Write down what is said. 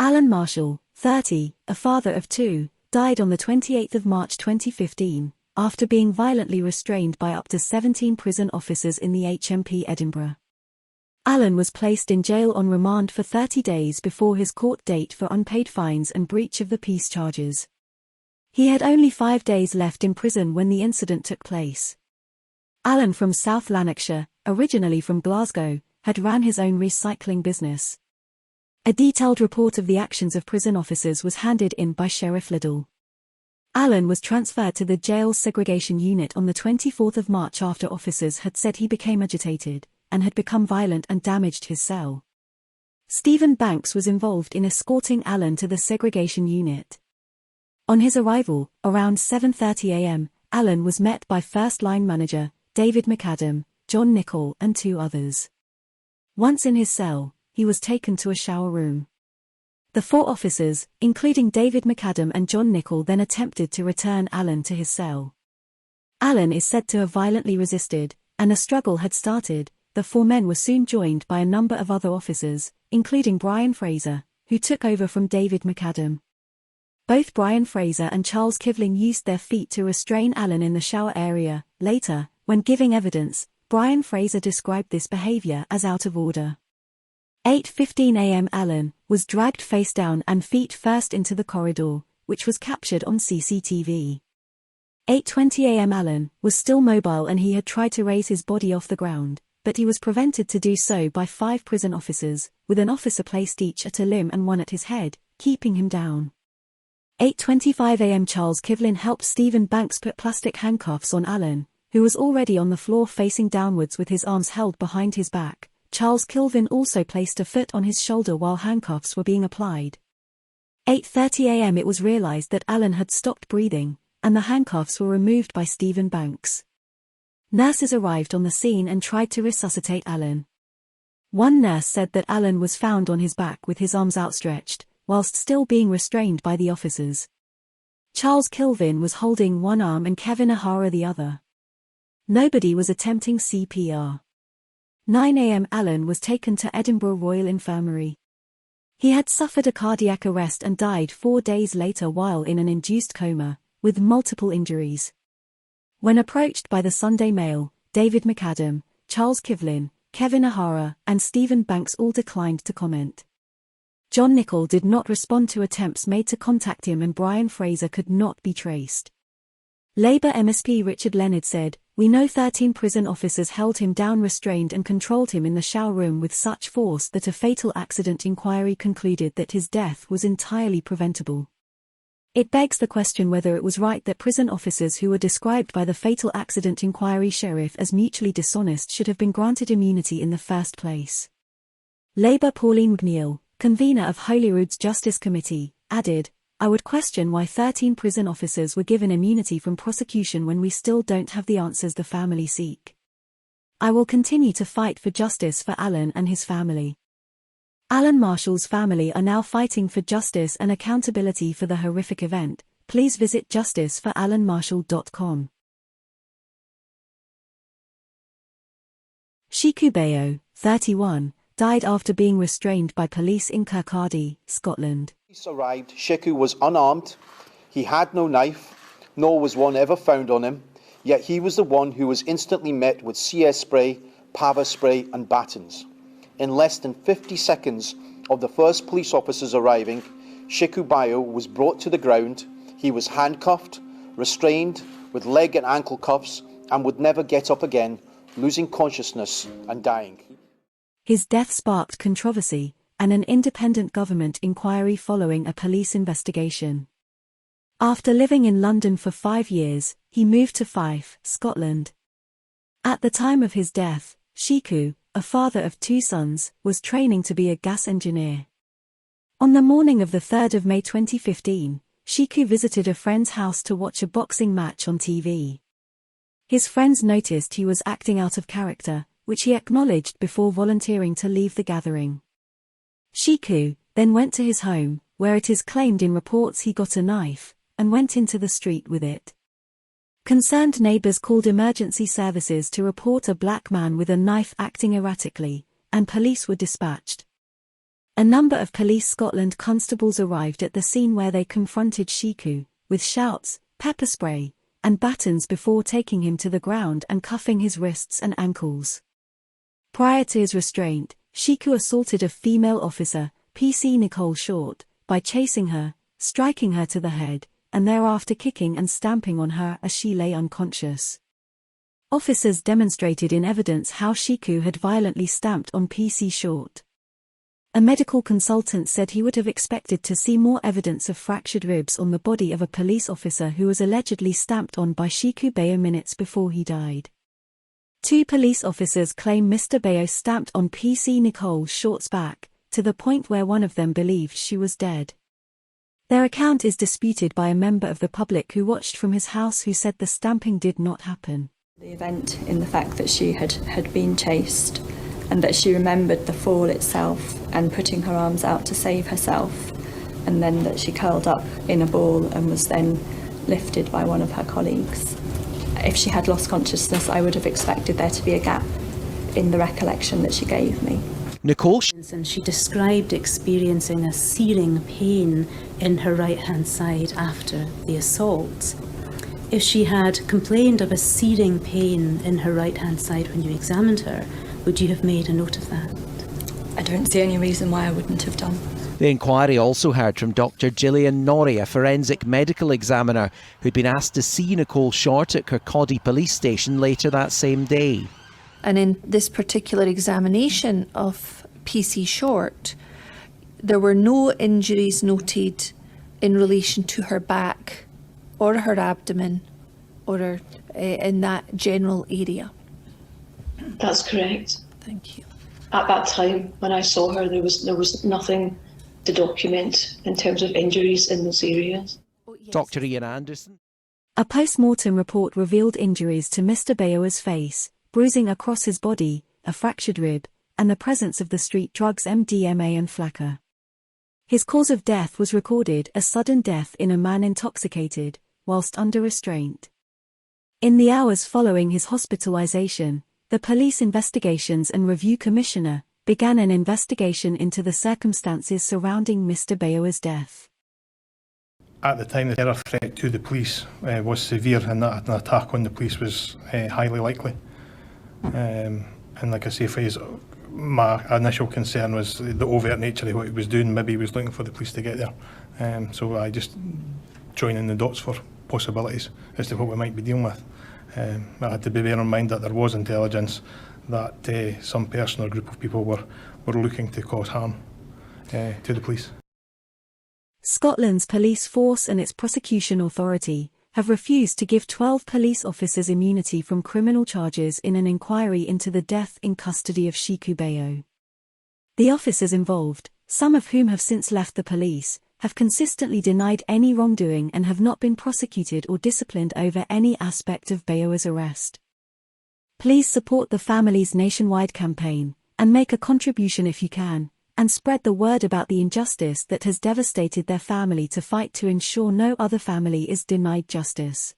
Alan Marshall, 30, a father of two, died on the 28th of March 2015, after being violently restrained by up to 17 prison officers in the HMP Edinburgh. Alan was placed in jail on remand for 30 days before his court date for unpaid fines and breach of the peace charges. He had only 5 days left in prison when the incident took place. Alan, from South Lanarkshire, originally from Glasgow, had ran his own recycling business. A detailed report of the actions of prison officers was handed in by Sheriff Liddell. Alan was transferred to the jail's segregation unit on the 24th of March after officers had said he became agitated and had become violent and damaged his cell. Stephen Banks was involved in escorting Alan to the segregation unit. On his arrival, around 7:30 a.m., Alan was met by first-line manager David McAdam, John Nichol and 2 others. Once in his cell, he was taken to a shower room. The 4 officers, including David McAdam and John Nichol, then attempted to return Alan to his cell. Alan is said to have violently resisted, and a struggle had started. The 4 men were soon joined by a number of other officers, including Brian Fraser, who took over from David McAdam. Both Brian Fraser and Charles Kivling used their feet to restrain Alan in the shower area. Later, when giving evidence, Brian Fraser described this behavior as out of order. 8:15 a.m. Alan was dragged face down and feet first into the corridor, which was captured on CCTV. 8:20 a.m. Alan was still mobile and he had tried to raise his body off the ground, but he was prevented to do so by 5 prison officers, with an officer placed each at a limb and one at his head, keeping him down. 8:25 a.m. Charles Kivlin helped Stephen Banks put plastic handcuffs on Alan, who was already on the floor facing downwards with his arms held behind his back. Charles Kilvin also placed a foot on his shoulder while handcuffs were being applied. 8:30 a.m. It was realized that Alan had stopped breathing, and the handcuffs were removed by Stephen Banks. Nurses arrived on the scene and tried to resuscitate Alan. One nurse said that Alan was found on his back with his arms outstretched, whilst still being restrained by the officers. Charles Kilvin was holding one arm and Kevin O'Hara the other. Nobody was attempting CPR. 9 a.m. Alan was taken to Edinburgh Royal Infirmary. He had suffered a cardiac arrest and died 4 days later while in an induced coma, with multiple injuries. When approached by the Sunday Mail, David McAdam, Charles Kivlin, Kevin O'Hara, and Stephen Banks all declined to comment. John Nichol did not respond to attempts made to contact him and Brian Fraser could not be traced. Labour MSP Richard Leonard said, "We know 13 prison officers held him down, restrained and controlled him in the shower room with such force that a fatal accident inquiry concluded that his death was entirely preventable." It begs the question whether it was right that prison officers who were described by the fatal accident inquiry sheriff as mutually dishonest should have been granted immunity in the first place. Labour Pauline McNeill, convener of Holyrood's Justice Committee, added, "I would question why 13 prison officers were given immunity from prosecution when we still don't have the answers the family seek. I will continue to fight for justice for Alan and his family." Alan Marshall's family are now fighting for justice and accountability for the horrific event. Please visit justicefораlanmarshall.com. Sheku Bayoh, 31, died after being restrained by police in Kirkcaldy, Scotland. Police arrived. Sheku was unarmed. He had no knife, nor was one ever found on him, yet he was the one who was instantly met with CS spray, pava spray and batons. In less than 50 seconds of the first police officers arriving, Sheku Bayoh was brought to the ground. He was handcuffed, restrained with leg and ankle cuffs, and would never get up again, losing consciousness and dying. His death sparked controversy and an independent government inquiry following a police investigation. After living in London for 5 years, he moved to Fife, Scotland. At the time of his death, Sheku, a father of 2 sons, was training to be a gas engineer. On the morning of the 3rd of May 2015, Sheku visited a friend's house to watch a boxing match on TV. His friends noticed he was acting out of character, which he acknowledged before volunteering to leave the gathering. Sheku then went to his home, where it is claimed in reports he got a knife, and went into the street with it. Concerned neighbors called emergency services to report a black man with a knife acting erratically, and police were dispatched. A number of Police Scotland constables arrived at the scene where they confronted Sheku, with shouts, pepper spray, and batons before taking him to the ground and cuffing his wrists and ankles. Prior to his restraint, Sheku assaulted a female officer, PC Nicole Short, by chasing her, striking her to the head, and thereafter kicking and stamping on her as she lay unconscious. Officers demonstrated in evidence how Sheku had violently stamped on PC Short. A medical consultant said he would have expected to see more evidence of fractured ribs on the body of a police officer who was allegedly stamped on by Sheku Bayoh minutes before he died. 2 police officers claim Mr. Bayoh stamped on PC Nicole Short's back, to the point where one of them believed she was dead. Their account is disputed by a member of the public who watched from his house who said the stamping did not happen. The event in the fact that she had been chased and that she remembered the fall itself and putting her arms out to save herself, and then that she curled up in a ball and was then lifted by one of her colleagues. If she had lost consciousness, I would have expected there to be a gap in the recollection that she gave me. Nicole. And she described experiencing a searing pain in her right-hand side after the assault. If she had complained of a searing pain in her right-hand side when you examined her, would you have made a note of that? I don't see any reason why I wouldn't have done. The inquiry also heard from Dr. Gillian Norrie, a forensic medical examiner who'd been asked to see Nicole Short at Kirkcaldy police station later that same day. And in this particular examination of PC Short, there were no injuries noted in relation to her back or her abdomen or in that general area. That's correct. Thank you. At that time, when I saw her, there was nothing to document in terms of injuries in those areas. Dr. Ian Anderson. A post-mortem report revealed injuries to Mr. Bayoh's face, bruising across his body, a fractured rib, and the presence of the street drugs MDMA and flakka. His cause of death was recorded as sudden death in a man intoxicated, whilst under restraint. In the hours following his hospitalization, the Police Investigations and Review Commissioner began an investigation into the circumstances surrounding Mr. Bayoh's death. At the time, the terror threat to the police was severe, and that an attack on the police was highly likely. And like I say, my initial concern was the overt nature of what he was doing. Maybe he was looking for the police to get there. So I just joined in the dots for possibilities as to what we might be dealing with. I had to be bearing in mind that there was intelligence that some person or group of people were looking to cause harm to the police. Scotland's police force and its prosecution authority have refused to give 12 police officers immunity from criminal charges in an inquiry into the death in custody of Sheku Bayoh. The officers involved, some of whom have since left the police, have consistently denied any wrongdoing and have not been prosecuted or disciplined over any aspect of Bayoh's arrest. Please support the family's nationwide campaign, and make a contribution if you can, and spread the word about the injustice that has devastated their family to fight to ensure no other family is denied justice.